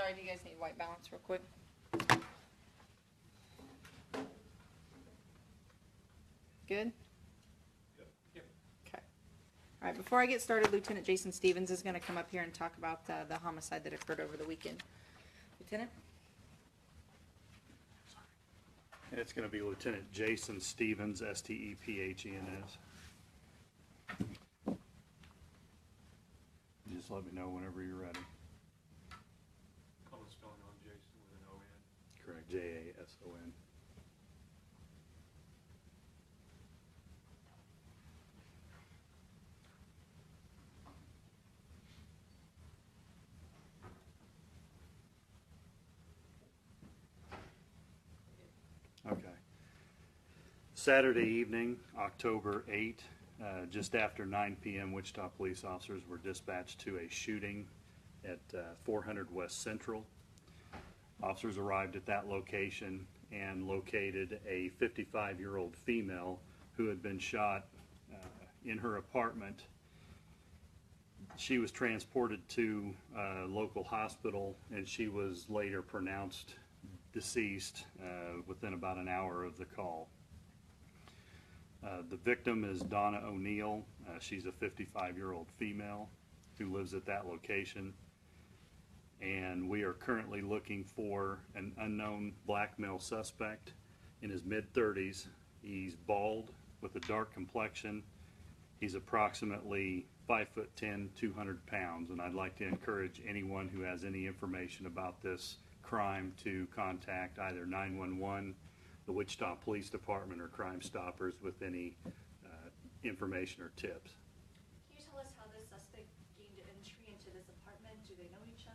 Sorry, do you guys need white balance real quick? Good? Yep. Okay. All right, before I get started, Lieutenant Jason Stevens is gonna come up here and talk about the homicide that occurred over the weekend. Lieutenant? It's going to be Lieutenant Jason Stevens, Stephens. Just let me know whenever you're ready. Common spelling on Jason with an O-N. Correct, Jason. Okay. Saturday evening, October 8, just after 9 p.m., Wichita police officers were dispatched to a shooting at 400 West Central. Officers arrived at that location and located a 55-year-old female who had been shot in her apartment. She was transported to a local hospital, and she was later pronounced deceased within about an hour of the call. The victim is Donna O'Neill. She's a 55-year-old female who lives at that location. And we are currently looking for an unknown black male suspect in his mid-30s. He's bald with a dark complexion. He's approximately 5'10", 200 pounds. And I'd like to encourage anyone who has any information about this crime to contact either 911, the Wichita Police Department, or Crime Stoppers with any information or tips. Can you tell us how this suspect gained entry into this apartment? Do they know each other?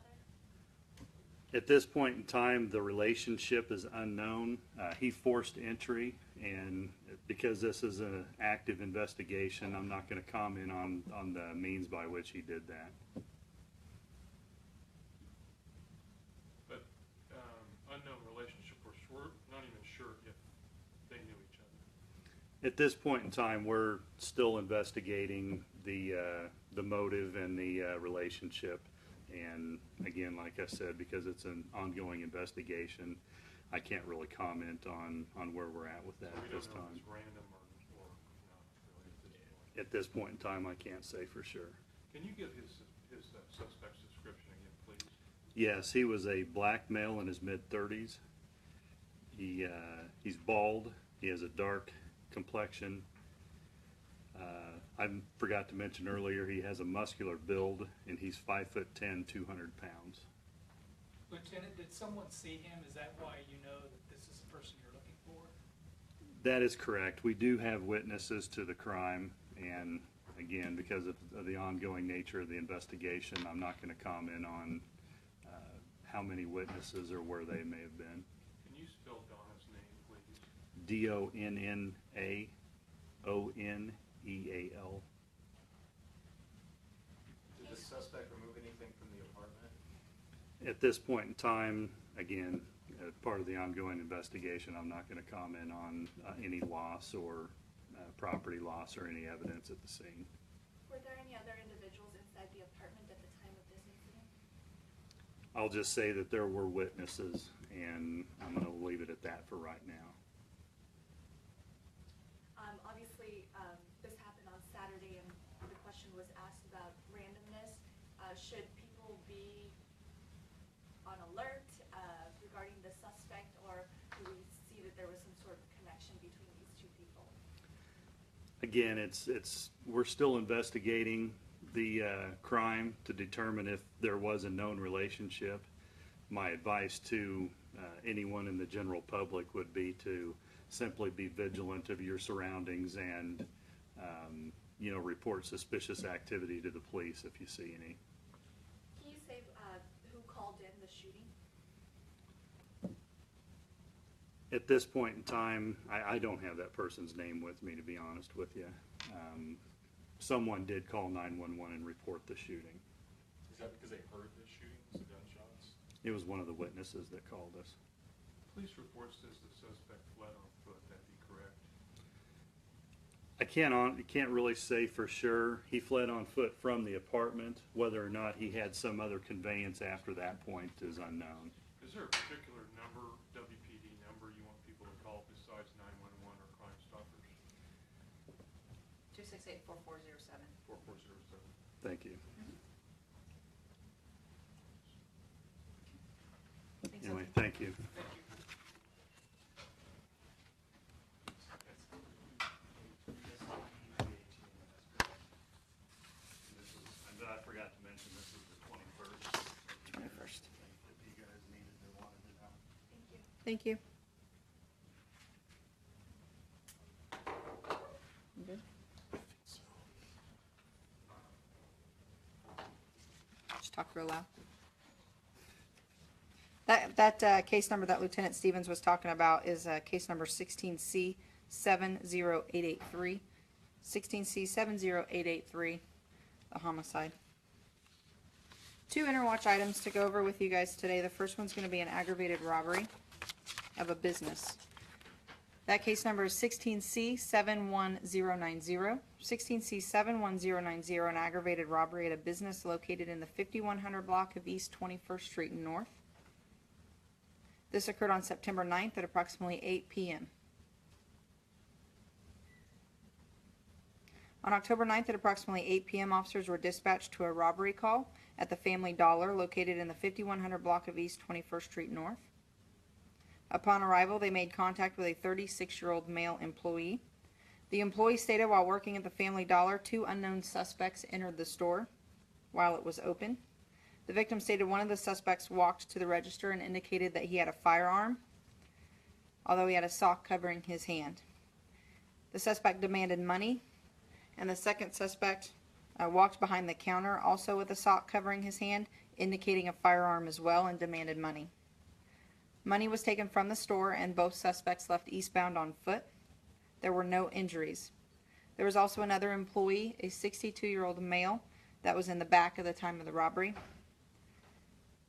At this point in time, the relationship is unknown. He forced entry, and because this is an active investigation, I'm not going to comment on the means by which he did that. But unknown relationship, we're not even sure if they knew each other. At this point in time, we're still investigating the motive and the relationship. And again, like I said, because it's an ongoing investigation, I can't really comment on where we're at with that So at we this don't know time. if it's random or not really at this point. At this point in time, I can't say for sure. Can you give his suspect's description again, please? Yes, he was a black male in his mid-30s. He's bald. He has a dark complexion. I forgot to mention earlier, he has a muscular build, and he's 5'10", 200 pounds. Lieutenant, did someone see him? Is that why you know that this is the person you're looking for? That is correct. We do have witnesses to the crime, and again, because of the ongoing nature of the investigation, I'm not going to comment on how many witnesses or where they may have been. Can you spell Donna's name, please? Donnaoneal. Did the suspect remove anything from the apartment? At this point in time, again, part of the ongoing investigation, I'm not going to comment on any loss or property loss or any evidence at the scene. Were there any other individuals inside the apartment at the time of this incident? I'll just say that there were witnesses, and I'm going to leave it at that for right now. Obviously, this happened on Saturday, and the question was asked about randomness. Should people be on alert regarding the suspect, or do we see that there was some sort of connection between these two people? Again, we're still investigating the crime to determine if there was a known relationship. My advice to anyone in the general public would be to simply be vigilant of your surroundings and report suspicious activity to the police if you see any. Can you say who called in the shooting? At this point in time, I don't have that person's name with me, to be honest with you. Someone did call 911 and report the shooting. Is that because they heard the shootings, the gunshots? It was one of the witnesses that called us. Police report says the suspect fled on foot. That'd be correct. I can't really say for sure. He fled on foot from the apartment. Whether or not he had some other conveyance after that point is unknown. Is there a particular number, WPD number, you want people to call besides 911 or Crime Stoppers? 268-4407. 4407. Thank you. Thanks, Anyway, Cynthia. thank you. Thank you. I forgot to mention, this is the 21st. 21st. If you guys needed to, wanted to know. Thank you. Thank you. You good? Just talk real loud. That case number that Lieutenant Stevens was talking about is case number 16C 70883. 16C 70883, the homicide. Two Interwatch items to go over with you guys today. The first one's going to be an aggravated robbery of a business. That case number is 16C 71090. 16C 71090, an aggravated robbery at a business located in the 5100 block of East 21st Street North. This occurred on September 9th at approximately 8 p.m. On October 9th at approximately 8 p.m., officers were dispatched to a robbery call at the Family Dollar located in the 5100 block of East 21st Street North. Upon arrival, they made contact with a 36-year-old male employee. The employee stated while working at the Family Dollar, two unknown suspects entered the store while it was open. The victim stated one of the suspects walked to the register and indicated that he had a firearm, although he had a sock covering his hand. The suspect demanded money, and the second suspect walked behind the counter, also with a sock covering his hand, indicating a firearm as well, and demanded money. Money was taken from the store, and both suspects left eastbound on foot. There were no injuries. There was also another employee, a 62-year-old male, that was in the back at the time of the robbery.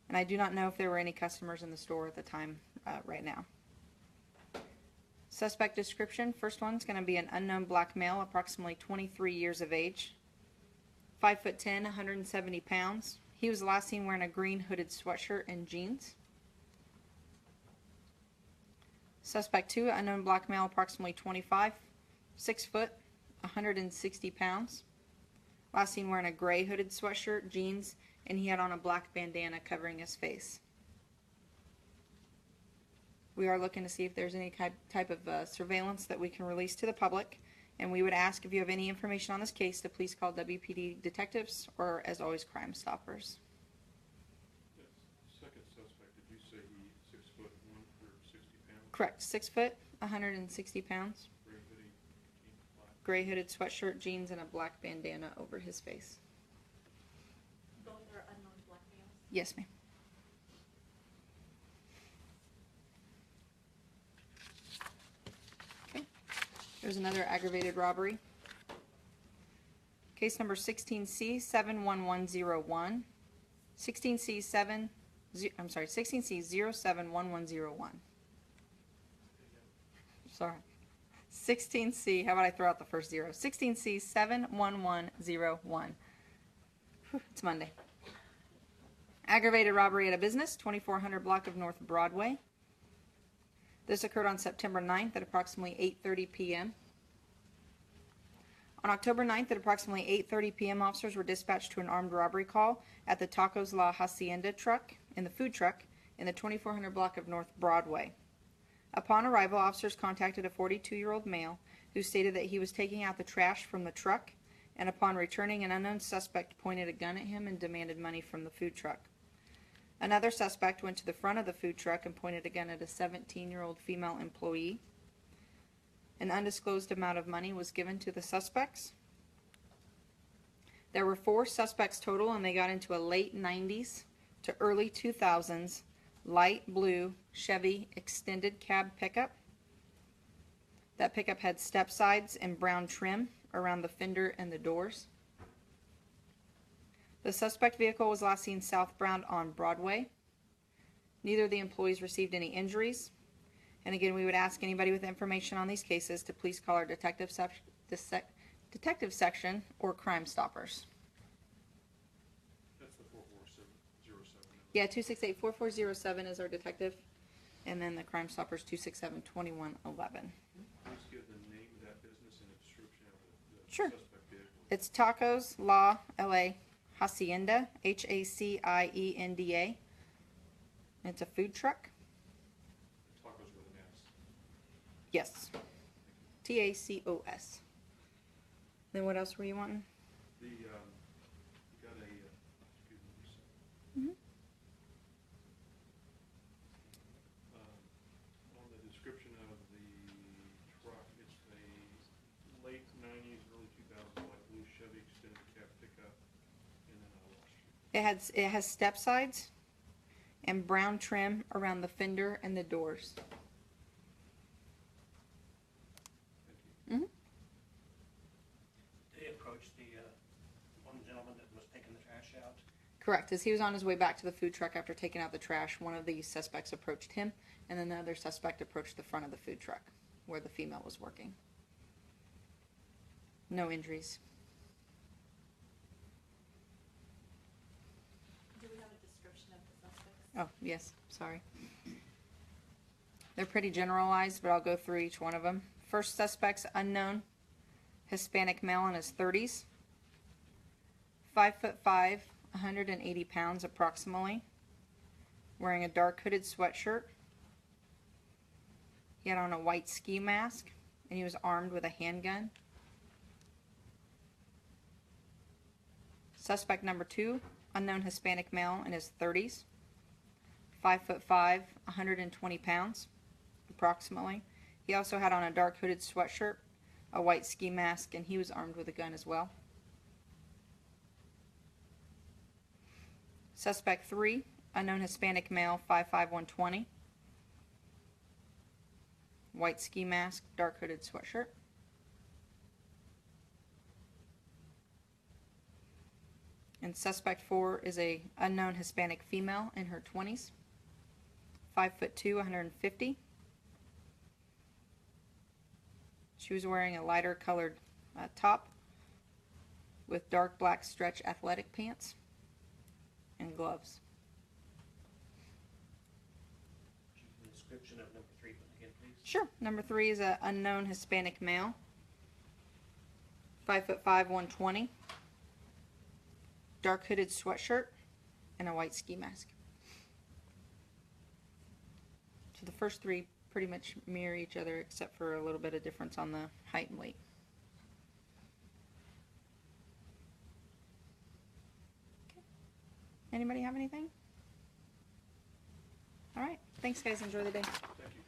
And I do not know if there were any customers in the store at the time right now. Suspect description, first one's going to be an unknown black male, approximately 23 years of age, 5'10", 170 pounds. He was last seen wearing a green hooded sweatshirt and jeans. Suspect 2, unknown black male, approximately 25, 6 foot, 160 pounds. Last seen wearing a gray hooded sweatshirt, jeans, and he had on a black bandana covering his face. We are looking to see if there's any type of surveillance that we can release to the public, and we would ask if you have any information on this case to please call WPD detectives or, as always, Crime Stoppers. Yes. Second suspect, did you say he 6 foot 160 pounds? Correct, 6 foot, 160 pounds, Gray hoodie, jeans, black. gray hooded sweatshirt, jeans, and a black bandana over his face. Both are unknown black males. Yes, ma'am. Okay. There's another aggravated robbery. Case number 16C 71101. 16C 071101. Sorry. 16C, how about I throw out the first zero? 16C 71101. It's Monday. Aggravated robbery at a business, 2400 block of North Broadway. This occurred on September 9th at approximately 8:30 p.m. On October 9th at approximately 8:30 p.m., officers were dispatched to an armed robbery call at the Tacos La Hacienda truck, in the food truck, in the 2400 block of North Broadway. Upon arrival, officers contacted a 42-year-old male who stated that he was taking out the trash from the truck, and upon returning, an unknown suspect pointed a gun at him and demanded money from the food truck. Another suspect went to the front of the food truck and pointed a gun at a 17-year-old female employee. An undisclosed amount of money was given to the suspects. There were 4 suspects total, and they got into a late 90s to early 2000s light blue Chevy extended cab pickup. That pickup had step sides and brown trim around the fender and the doors. The suspect vehicle was last seen southbound on Broadway. Neither of the employees received any injuries. And again, we would ask anybody with information on these cases to please call our detective detective section or Crime Stoppers. That's the 44707. Yeah, 268-4407 is our detective, and then the Crime Stoppers 267-2111. Please give the name of that business and a description of the Sure. suspect vehicle. It's Tacos La LA Hacienda, Hacienda. It's a food truck. Tacos with an S. Yes. Tacos. Then what else were you wanting? The, you got a, excuse me, just a second. Mhm. On the description of the truck, it's a late 90s, early 2000s, light blue Chevy extended cab pickup, and then a Wall Street. It has step sides and brown trim around the fender and the doors. Thank you. Hmm. They approached the one gentleman that was taking the trash out. Correct. As he was on his way back to the food truck after taking out the trash, one of the suspects approached him, and then the other suspect approached the front of the food truck where the female was working. No injuries. Do we have a description of the suspects? Oh, yes. Sorry. They're pretty generalized, but I'll go through each one of them. First suspect's unknown, Hispanic male in his 30s, 5'5", 180 pounds approximately, wearing a dark hooded sweatshirt. He had on a white ski mask, and he was armed with a handgun. Suspect number 2, unknown Hispanic male in his 30s, 5'5", 120 pounds approximately. He also had on a dark hooded sweatshirt, a white ski mask, and he was armed with a gun as well. Suspect 3, unknown Hispanic male, 5'5", 120. White ski mask, dark hooded sweatshirt. And suspect 4 is a unknown Hispanic female in her 20s, 5'2", 150. She was wearing a lighter colored top with dark black stretch athletic pants and gloves. The description of number 3 again, please. Sure. Number 3 is an unknown Hispanic male, 5'5", 120. Dark hooded sweatshirt and a white ski mask. So the first 3 pretty much mirror each other except for a little bit of difference on the height and weight. Okay. Anybody have anything? All right. Thanks, guys. Enjoy the day. Thank you.